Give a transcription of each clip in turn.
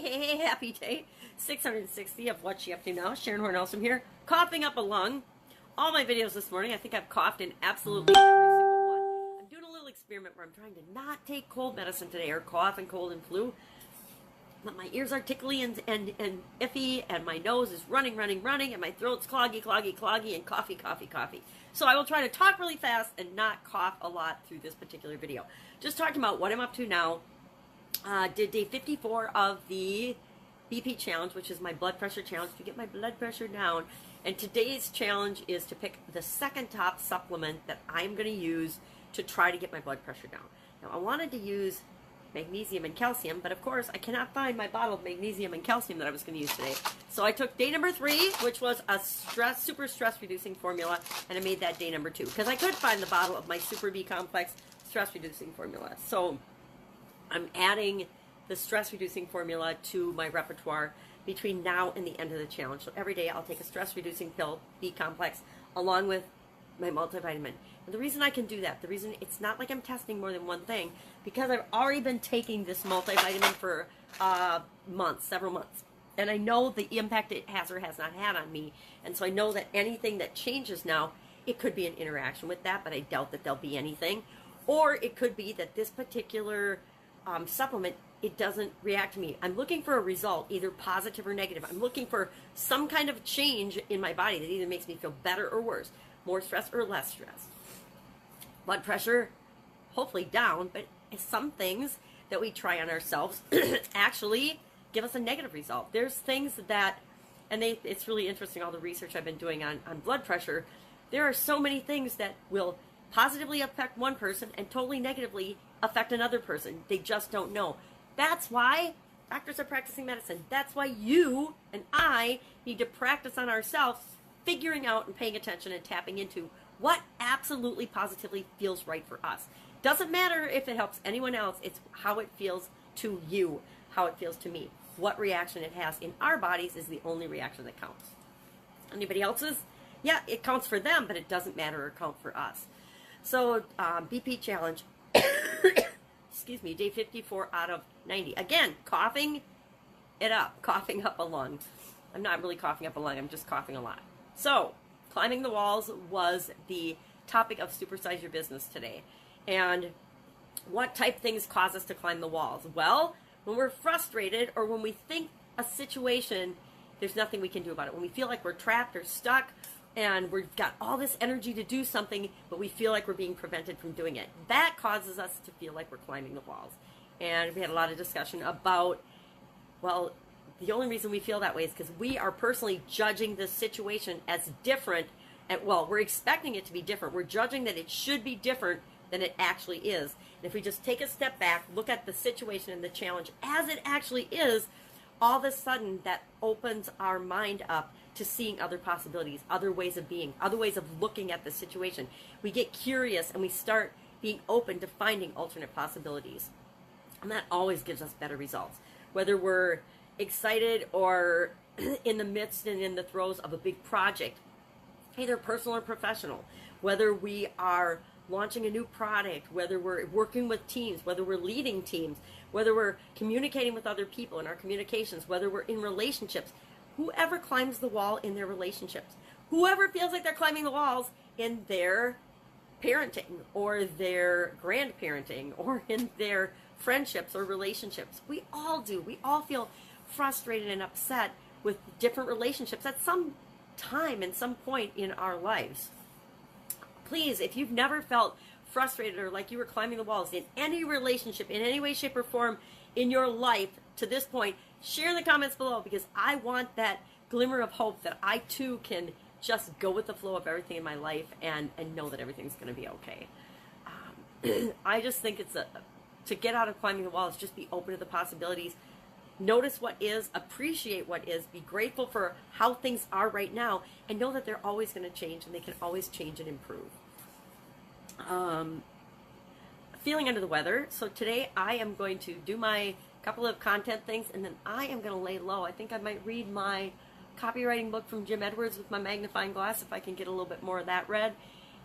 Hey, happy day 660 of What's She Up To Now. Sharon Horne-Ellstrom here, coughing up a lung. All my videos this morning, I think I've coughed in absolutely every single one. I'm doing a little experiment where I'm trying to not take cold medicine today, or cough and cold and flu. But my ears are tickly and iffy, and my nose is running, and my throat's cloggy, and coffee. So I will try to talk really fast and not cough a lot through this particular video. Just talking about what I'm up to now. Did day 54 of the BP challenge, which is my blood pressure challenge to get my blood pressure down. And today's challenge is to pick the second top supplement that I'm going to use to try to get my blood pressure down. Now, I wanted to use magnesium and calcium, but of course I cannot find my bottle of magnesium and calcium that I was going to use today. So I took day number 3, which was a super stress reducing formula, and I made that day number 2 because I could find the bottle of my Super B complex stress reducing formula. So I'm adding the stress reducing formula to my repertoire between now and the end of the challenge. So every day I'll take a stress reducing pill, B complex, along with my multivitamin. And the reason I can do that, the reason it's not like I'm testing more than one thing, because I've already been taking this multivitamin for months, several months. And I know the impact it has or has not had on me. And so I know that anything that changes now, it could be an interaction with that, but I doubt that there'll be anything. Or it could be that this particular supplement, it doesn't react to me. I'm looking for a result, either positive or negative. I'm looking for some kind of change in my body that either makes me feel better or worse, more stress or less stress. Blood pressure, hopefully down, but some things that we try on ourselves actually give us a negative result. There's things that, and it's really interesting, all the research I've been doing on blood pressure. There are so many things that will positively affect one person and totally negatively affect another person. They just don't know. That's why doctors are practicing medicine. That's why you and I need to practice on ourselves, figuring out and paying attention and tapping into what absolutely positively feels right for us. Doesn't matter if it helps anyone else. It's how it feels to you, how it feels to me. What reaction it has in our bodies is the only reaction that counts. Anybody else's? Yeah, it counts for them, but it doesn't matter or count for us. So BP challenge, excuse me, day 54 out of 90. Again, coughing up a lung. I'm not really coughing up a lung, I'm just coughing a lot. So, climbing the walls was the topic of Supersize Your Business today. And what type things cause us to climb the walls? Well, when we're frustrated or when we think a situation, there's nothing we can do about it. When we feel like we're trapped or stuck, and we've got all this energy to do something, but we feel like we're being prevented from doing it. That causes us to feel like we're climbing the walls. And we had a lot of discussion about, well, the only reason we feel that way is because we are personally judging the situation as different. And, well, we're expecting it to be different. We're judging that it should be different than it actually is. And if we just take a step back, look at the situation and the challenge as it actually is, all of a sudden that opens our mind up to seeing other possibilities, other ways of being, other ways of looking at the situation. We get curious and we start being open to finding alternate possibilities. And that always gives us better results. Whether we're excited or in the midst and in the throes of a big project, either personal or professional, whether we are launching a new product, whether we're working with teams, whether we're leading teams, whether we're communicating with other people in our communications, whether we're in relationships, whoever climbs the wall in their relationships, whoever feels like they're climbing the walls in their parenting or their grandparenting or in their friendships or relationships, we all do. We all feel frustrated and upset with different relationships at some time and some point in our lives. Please, if you've never felt frustrated or like you were climbing the walls in any relationship, in any way, shape, or form in your life to this point, share in the comments below, because I want that glimmer of hope that I too can just go with the flow of everything in my life and know that everything's going to be okay. I just think it's to get out of climbing the walls, just be open to the possibilities. Notice what is, appreciate what is, be grateful for how things are right now, and know that they're always going to change and they can always change and improve. Feeling under the weather, so today I am going to do my couple of content things, and then I am going to lay low. I think I might read my copywriting book from Jim Edwards with my magnifying glass if I can get a little bit more of that read.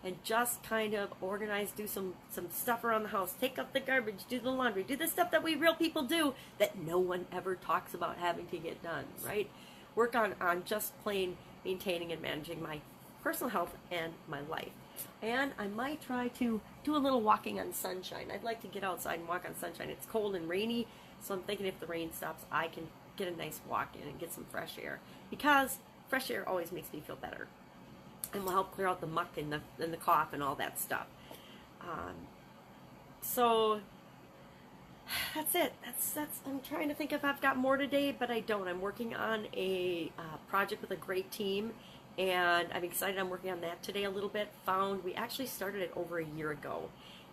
and just kind of organize, do some stuff around the house, take out the garbage, do the laundry, do the stuff that we real people do that no one ever talks about having to get done, right? Work on just plain maintaining and managing my personal health and my life. And I might try to do a little walking on sunshine. I'd like to get outside and walk on sunshine. It's cold and rainy, so I'm thinking if the rain stops, I can get a nice walk in and get some fresh air, because fresh air always makes me feel better and will help clear out the muck and the cough and all that stuff. So that's it. That's. I'm trying to think if I've got more today, but I don't. I'm working on a project with a great team, and I'm excited. I'm working on that today a little bit. We actually started it over a year ago,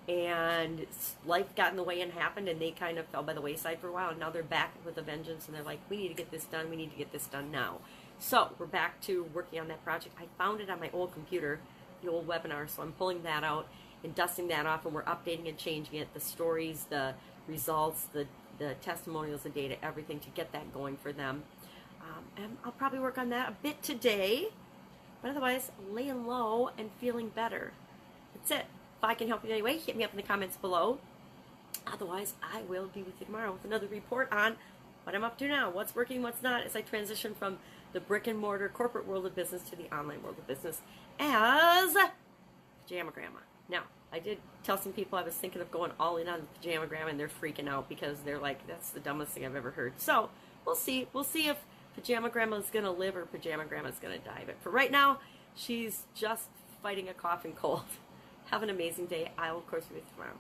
and life got in the way and happened, and they kind of fell by the wayside for a while, and now they're back with a vengeance, and they're like, we need to get this done. We need to get this done now. So we're back to working on that project. I found it on my old computer, the old webinar, so I'm pulling that out and dusting that off, and we're updating and changing it, the stories, the results, the testimonials, the data, everything, to get that going for them. And I'll probably work on that a bit today, but otherwise, laying low and feeling better. That's it. If I can help you in any way, hit me up in the comments below. Otherwise, I will be with you tomorrow with another report on what I'm up to now, what's working, what's not, as I transition from the brick and mortar corporate world of business to the online world of business as Pajama Grandma. Now, I did tell some people I was thinking of going all in on Pajama Grandma, and they're freaking out because they're like, that's the dumbest thing I've ever heard. So we'll see. We'll see if Pajama Grandma is going to live or Pajama Grandma is going to die. But for right now, she's just fighting a cough and cold. Have an amazing day. I will, of course, be with you tomorrow.